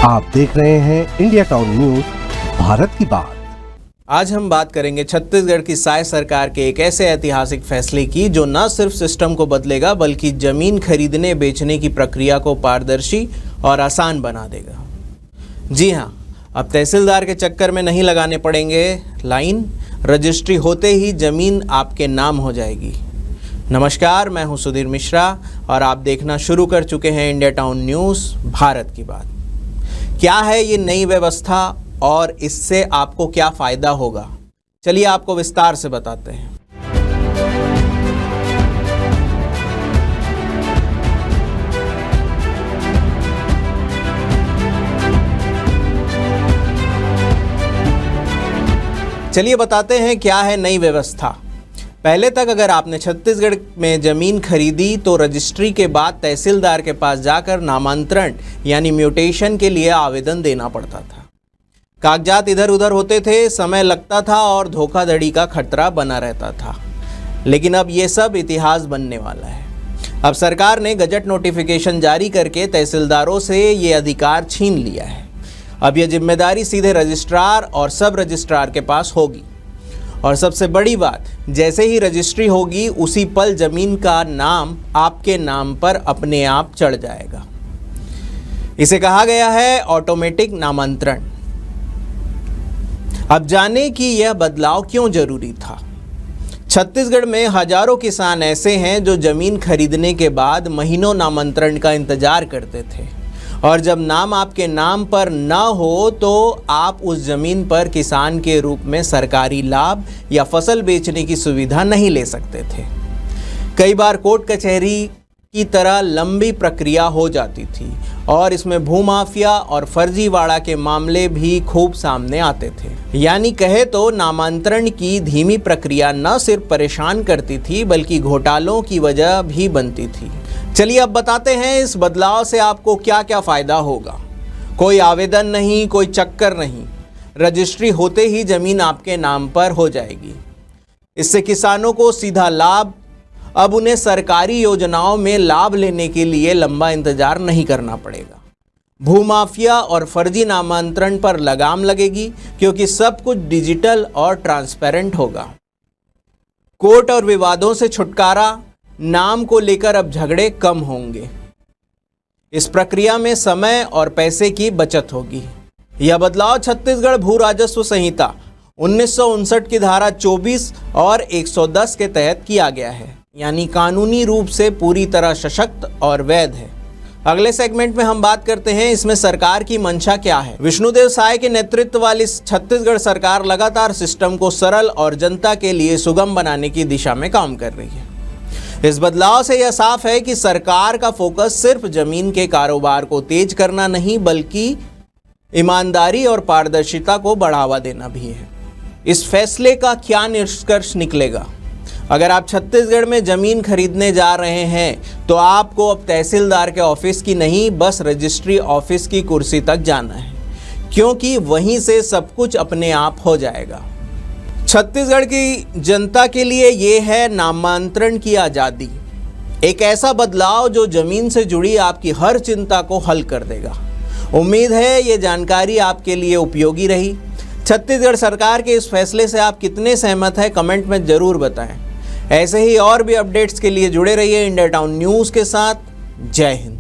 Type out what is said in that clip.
आप देख रहे हैं इंडिया टाउन न्यूज, भारत की बात। आज हम बात करेंगे छत्तीसगढ़ की साय सरकार के एक ऐसे ऐतिहासिक फैसले की जो न सिर्फ सिस्टम को बदलेगा बल्कि जमीन खरीदने बेचने की प्रक्रिया को पारदर्शी और आसान बना देगा। जी हाँ, अब तहसीलदार के चक्कर में नहीं लगाने पड़ेंगे लाइन, रजिस्ट्री होते ही जमीन आपके नाम हो जाएगी। नमस्कार, मैं हूं सुधीर मिश्रा और आप देखना शुरू कर चुके हैं इंडिया टाउन न्यूज़, भारत की बात। क्या है ये नई व्यवस्था और इससे आपको क्या फ़ायदा होगा, चलिए आपको विस्तार से बताते हैं। चलिए बताते हैं क्या है नई व्यवस्था। पहले तक अगर आपने छत्तीसगढ़ में ज़मीन खरीदी तो रजिस्ट्री के बाद तहसीलदार के पास जाकर नामांतरण यानी म्यूटेशन के लिए आवेदन देना पड़ता था। कागजात इधर उधर होते थे, समय लगता था और धोखाधड़ी का खतरा बना रहता था। लेकिन अब ये सब इतिहास बनने वाला है। अब सरकार ने गजट नोटिफिकेशन जारी करके तहसीलदारों से ये अधिकार छीन लिया है। अब यह जिम्मेदारी सीधे रजिस्ट्रार और सब रजिस्ट्रार के पास होगी। और सबसे बड़ी बात, जैसे ही रजिस्ट्री होगी उसी पल जमीन का नाम आपके नाम पर अपने आप चढ़ जाएगा। इसे कहा गया है ऑटोमेटिक नामांतरण। अब जाने कि यह बदलाव क्यों जरूरी था। छत्तीसगढ़ में हजारों किसान ऐसे हैं जो जमीन खरीदने के बाद महीनों नामांतरण का इंतजार करते थे और जब नाम आपके नाम पर न हो तो आप उस ज़मीन पर किसान के रूप में सरकारी लाभ या फसल बेचने की सुविधा नहीं ले सकते थे। कई बार कोर्ट कचहरी की तरह लंबी प्रक्रिया हो जाती थी और इसमें भूमाफिया और फर्जीवाड़ा के मामले भी खूब सामने आते थे। यानी कहे तो नामांतरण की धीमी प्रक्रिया न सिर्फ परेशान करती थी बल्कि घोटालों की वजह भी बनती थी। चलिए अब बताते हैं इस बदलाव से आपको क्या क्या फ़ायदा होगा। कोई आवेदन नहीं, कोई चक्कर नहीं, रजिस्ट्री होते ही ज़मीन आपके नाम पर हो जाएगी। इससे किसानों को सीधा लाभ। अब उन्हें सरकारी योजनाओं में लाभ लेने के लिए लंबा इंतजार नहीं करना पड़ेगा। भूमाफिया और फर्जी नामांतरण पर लगाम लगेगी क्योंकि सब कुछ डिजिटल और ट्रांसपेरेंट होगा। कोर्ट और विवादों से छुटकारा, नाम को लेकर अब झगड़े कम होंगे। इस प्रक्रिया में समय और पैसे की बचत होगी। यह बदलाव छत्तीसगढ़ भू राजस्व संहिता 1959 की धारा 24 और 110 के तहत किया गया है, यानी कानूनी रूप से पूरी तरह सशक्त और वैध है। अगले सेगमेंट में हम बात करते हैं इसमें सरकार की मंशा क्या है। विष्णुदेव साय के नेतृत्व वाली छत्तीसगढ़ सरकार लगातार सिस्टम को सरल और जनता के लिए सुगम बनाने की दिशा में काम कर रही है। इस बदलाव से यह साफ है कि सरकार का फोकस सिर्फ जमीन के कारोबार को तेज करना नहीं बल्कि ईमानदारी और पारदर्शिता को बढ़ावा देना भी है। इस फैसले का क्या निष्कर्ष निकलेगा? अगर आप छत्तीसगढ़ में ज़मीन खरीदने जा रहे हैं तो आपको अब तहसीलदार के ऑफिस की नहीं बस रजिस्ट्री ऑफिस की कुर्सी तक जाना है, क्योंकि वहीं से सब कुछ अपने आप हो जाएगा। छत्तीसगढ़ की जनता के लिए ये है नामांतरण की आज़ादी, एक ऐसा बदलाव जो ज़मीन से जुड़ी आपकी हर चिंता को हल कर देगा। उम्मीद है ये जानकारी आपके लिए उपयोगी रही। छत्तीसगढ़ सरकार के इस फैसले से आप कितने सहमत हैं, कमेंट में ज़रूर बताएं। ऐसे ही और भी अपडेट्स के लिए जुड़े रहिए इंडिया टाउन न्यूज़ के साथ। जय हिंद।